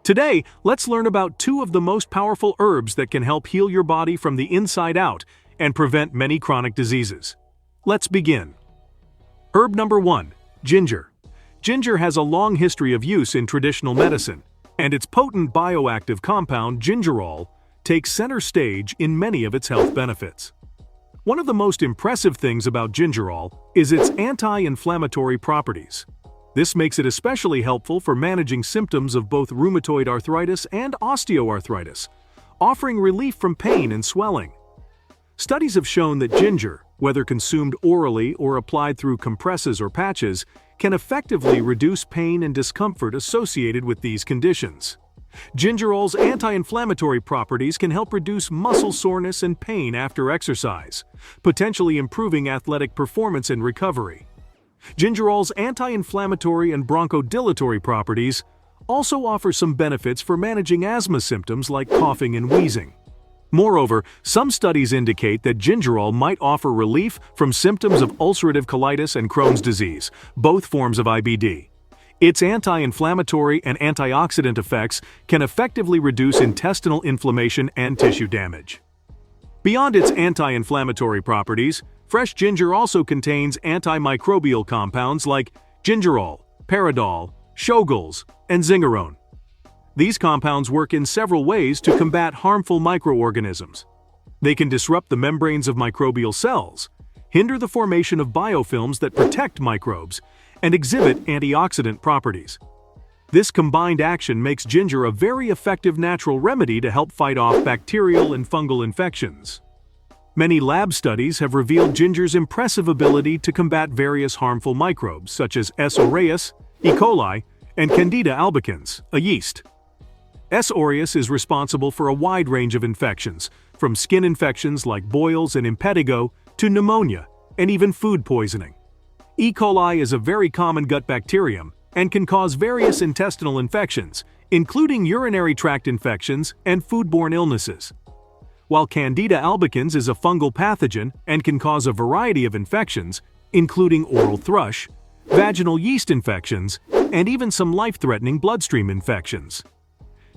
Today, let's learn about two of the most powerful herbs that can help heal your body from the inside out and prevent many chronic diseases. Let's begin. Herb number 1, ginger. Ginger has a long history of use in traditional medicine, and its potent bioactive compound, gingerol, takes center stage in many of its health benefits. One of the most impressive things about gingerol is its anti-inflammatory properties. This makes it especially helpful for managing symptoms of both rheumatoid arthritis and osteoarthritis, offering relief from pain and swelling. Studies have shown that ginger, whether consumed orally or applied through compresses or patches, can effectively reduce pain and discomfort associated with these conditions. Gingerol's anti-inflammatory properties can help reduce muscle soreness and pain after exercise, potentially improving athletic performance and recovery. Gingerol's anti-inflammatory and bronchodilatory properties also offer some benefits for managing asthma symptoms like coughing and wheezing. Moreover, some studies indicate that gingerol might offer relief from symptoms of ulcerative colitis and Crohn's disease, both forms of IBD. Its anti-inflammatory and antioxidant effects can effectively reduce intestinal inflammation and tissue damage. Beyond its anti-inflammatory properties, fresh ginger also contains antimicrobial compounds like gingerol, paradol, shogal's, and zingerone. These compounds work in several ways to combat harmful microorganisms. They can disrupt the membranes of microbial cells, hinder the formation of biofilms that protect microbes, and exhibit antioxidant properties. This combined action makes ginger a very effective natural remedy to help fight off bacterial and fungal infections. Many lab studies have revealed ginger's impressive ability to combat various harmful microbes such as S. aureus, E. coli, and Candida albicans, a yeast. S. aureus is responsible for a wide range of infections, from skin infections like boils and impetigo to pneumonia and even food poisoning. E. coli is a very common gut bacterium and can cause various intestinal infections, including urinary tract infections and foodborne illnesses. While Candida albicans is a fungal pathogen and can cause a variety of infections, including oral thrush, vaginal yeast infections, and even some life-threatening bloodstream infections.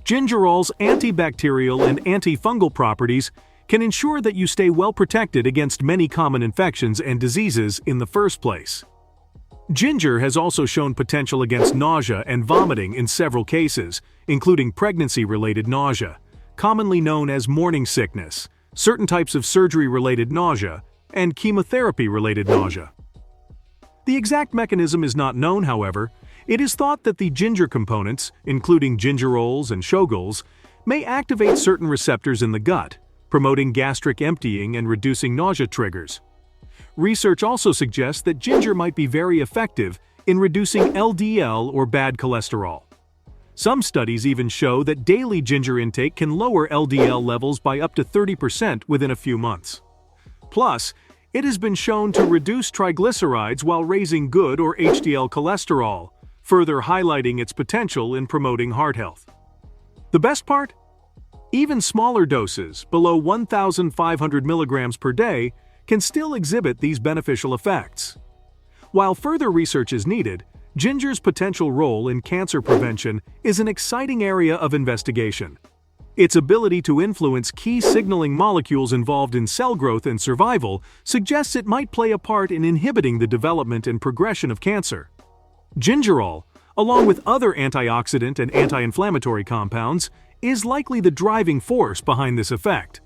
Gingerol's antibacterial and antifungal properties can ensure that you stay well protected against many common infections and diseases in the first place. Ginger has also shown potential against nausea and vomiting in several cases, including pregnancy-related nausea, commonly known as morning sickness, certain types of surgery-related nausea, and chemotherapy-related nausea. The exact mechanism is not known, however. It is thought that the ginger components, including gingerols and shogal's, may activate certain receptors in the gut, promoting gastric emptying and reducing nausea triggers. Research also suggests that ginger might be very effective in reducing LDL or bad cholesterol. Some studies even show that daily ginger intake can lower LDL levels by up to 30% within a few months. Plus, it has been shown to reduce triglycerides while raising good or HDL cholesterol, further highlighting its potential in promoting heart health. The best part? Even smaller doses, below 1,500 milligrams per day, can still exhibit these beneficial effects. While further research is needed, ginger's potential role in cancer prevention is an exciting area of investigation. Its ability to influence key signaling molecules involved in cell growth and survival suggests it might play a part in inhibiting the development and progression of cancer. Gingerol, along with other antioxidant and anti-inflammatory compounds, is likely the driving force behind this effect.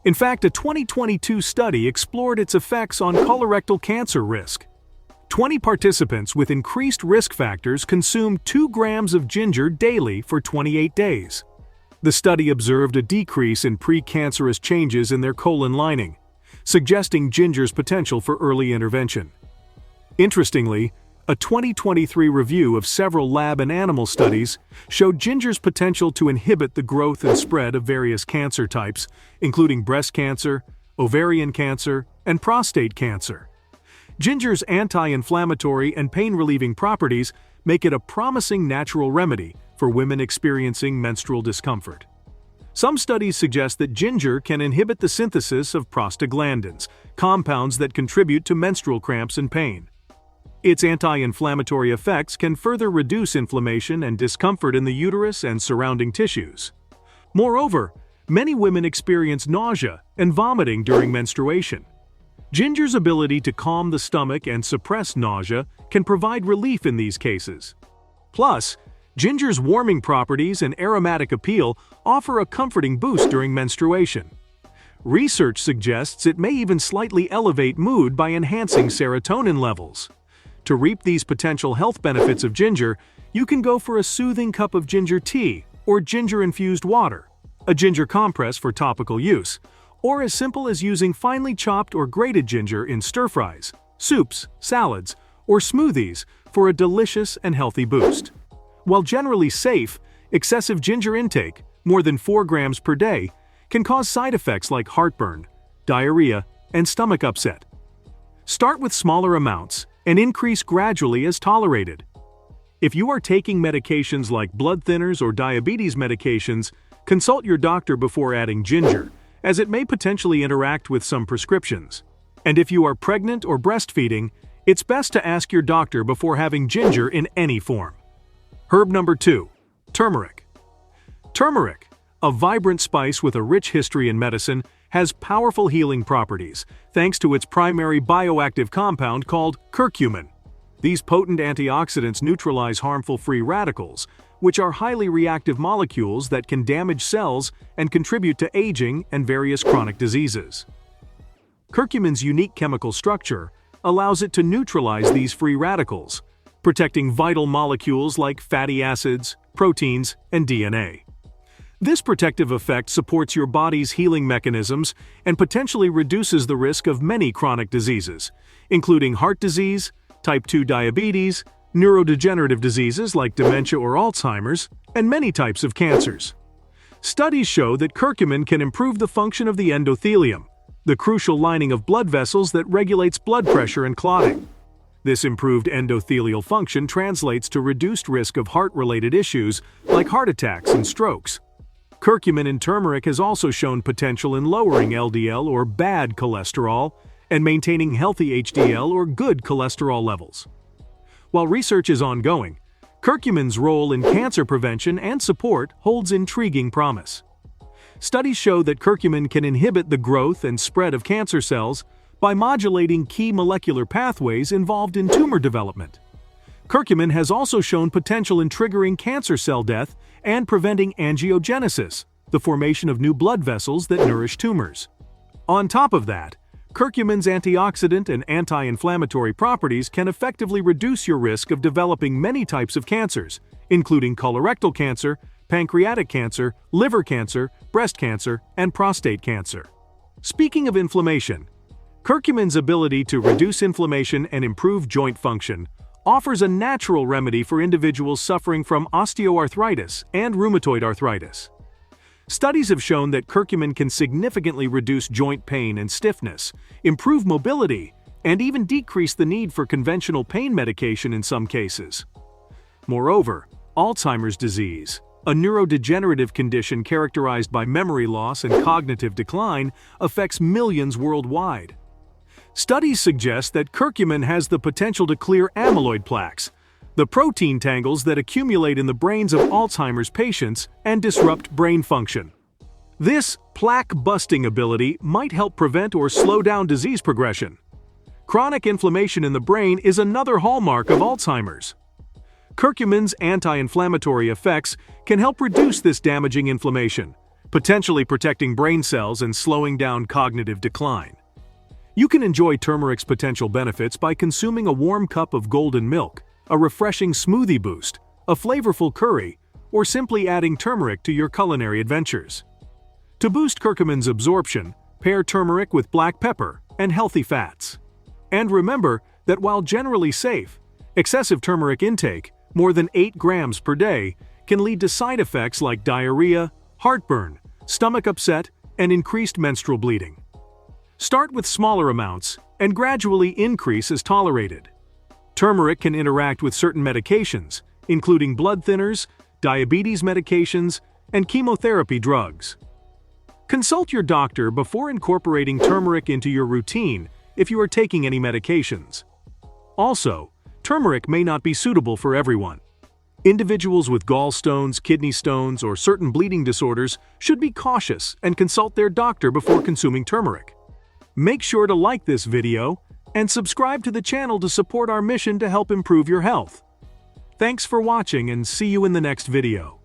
In fact, a 2022 study explored its effects on colorectal cancer risk. 20 participants with increased risk factors consumed 2 grams of ginger daily for 28 days. The study observed a decrease in precancerous changes in their colon lining, suggesting ginger's potential for early intervention. Interestingly, a 2023 review of several lab and animal studies showed ginger's potential to inhibit the growth and spread of various cancer types, including breast cancer, ovarian cancer, and prostate cancer. Ginger's anti-inflammatory and pain-relieving properties make it a promising natural remedy for women experiencing menstrual discomfort. Some studies suggest that ginger can inhibit the synthesis of prostaglandins, compounds that contribute to menstrual cramps and pain. Its anti-inflammatory effects can further reduce inflammation and discomfort in the uterus and surrounding tissues. Moreover, many women experience nausea and vomiting during menstruation. Ginger's ability to calm the stomach and suppress nausea can provide relief in these cases. Plus, ginger's warming properties and aromatic appeal offer a comforting boost during menstruation. Research suggests it may even slightly elevate mood by enhancing serotonin levels. To reap these potential health benefits of ginger, you can go for a soothing cup of ginger tea or ginger-infused water, a ginger compress for topical use, or as simple as using finely chopped or grated ginger in stir-fries, soups, salads, or smoothies for a delicious and healthy boost. While generally safe, excessive ginger intake, more than 4 grams per day, can cause side effects like heartburn, diarrhea, and stomach upset. Start with smaller amounts and increase gradually as tolerated. If you are taking medications like blood thinners or diabetes medications, consult your doctor before adding ginger, as it may potentially interact with some prescriptions. And if you are pregnant or breastfeeding, it's best to ask your doctor before having ginger in any form. Herb number 2. Turmeric. Turmeric, a vibrant spice with a rich history in medicine, has powerful healing properties thanks to its primary bioactive compound called curcumin. These potent antioxidants neutralize harmful free radicals, which are highly reactive molecules that can damage cells and contribute to aging and various chronic diseases. Curcumin's unique chemical structure allows it to neutralize these free radicals, protecting vital molecules like fatty acids, proteins, and DNA. This protective effect supports your body's healing mechanisms and potentially reduces the risk of many chronic diseases, including heart disease, type 2 diabetes, neurodegenerative diseases like dementia or Alzheimer's, and many types of cancers. Studies show that curcumin can improve the function of the endothelium, the crucial lining of blood vessels that regulates blood pressure and clotting. This improved endothelial function translates to reduced risk of heart-related issues like heart attacks and strokes. Curcumin in turmeric has also shown potential in lowering LDL or bad cholesterol and maintaining healthy HDL or good cholesterol levels. While research is ongoing, curcumin's role in cancer prevention and support holds intriguing promise. Studies show that curcumin can inhibit the growth and spread of cancer cells by modulating key molecular pathways involved in tumor development. Curcumin has also shown potential in triggering cancer cell death and preventing angiogenesis, the formation of new blood vessels that nourish tumors. On top of that, curcumin's antioxidant and anti-inflammatory properties can effectively reduce your risk of developing many types of cancers, including colorectal cancer, pancreatic cancer, liver cancer, breast cancer, and prostate cancer. Speaking of inflammation, curcumin's ability to reduce inflammation and improve joint function offers a natural remedy for individuals suffering from osteoarthritis and rheumatoid arthritis. Studies have shown that curcumin can significantly reduce joint pain and stiffness, improve mobility, and even decrease the need for conventional pain medication in some cases. Moreover, Alzheimer's disease, a neurodegenerative condition characterized by memory loss and cognitive decline, affects millions worldwide. Studies suggest that curcumin has the potential to clear amyloid plaques, the protein tangles that accumulate in the brains of Alzheimer's patients and disrupt brain function. This plaque-busting ability might help prevent or slow down disease progression. Chronic inflammation in the brain is another hallmark of Alzheimer's. Curcumin's anti-inflammatory effects can help reduce this damaging inflammation, potentially protecting brain cells and slowing down cognitive decline. You can enjoy turmeric's potential benefits by consuming a warm cup of golden milk, a refreshing smoothie boost, a flavorful curry, or simply adding turmeric to your culinary adventures. To boost curcumin's absorption, pair turmeric with black pepper and healthy fats. And remember that while generally safe, excessive turmeric intake, more than 8 grams per day, can lead to side effects like diarrhea, heartburn, stomach upset, and increased menstrual bleeding. Start with smaller amounts and gradually increase as tolerated. Turmeric can interact with certain medications, including blood thinners, diabetes medications, and chemotherapy drugs. Consult your doctor before incorporating turmeric into your routine if you are taking any medications. Also, turmeric may not be suitable for everyone. Individuals with gallstones, kidney stones, or certain bleeding disorders should be cautious and consult their doctor before consuming turmeric. Make sure to like this video and subscribe to the channel to support our mission to help improve your health. Thanks for watching and see you in the next video.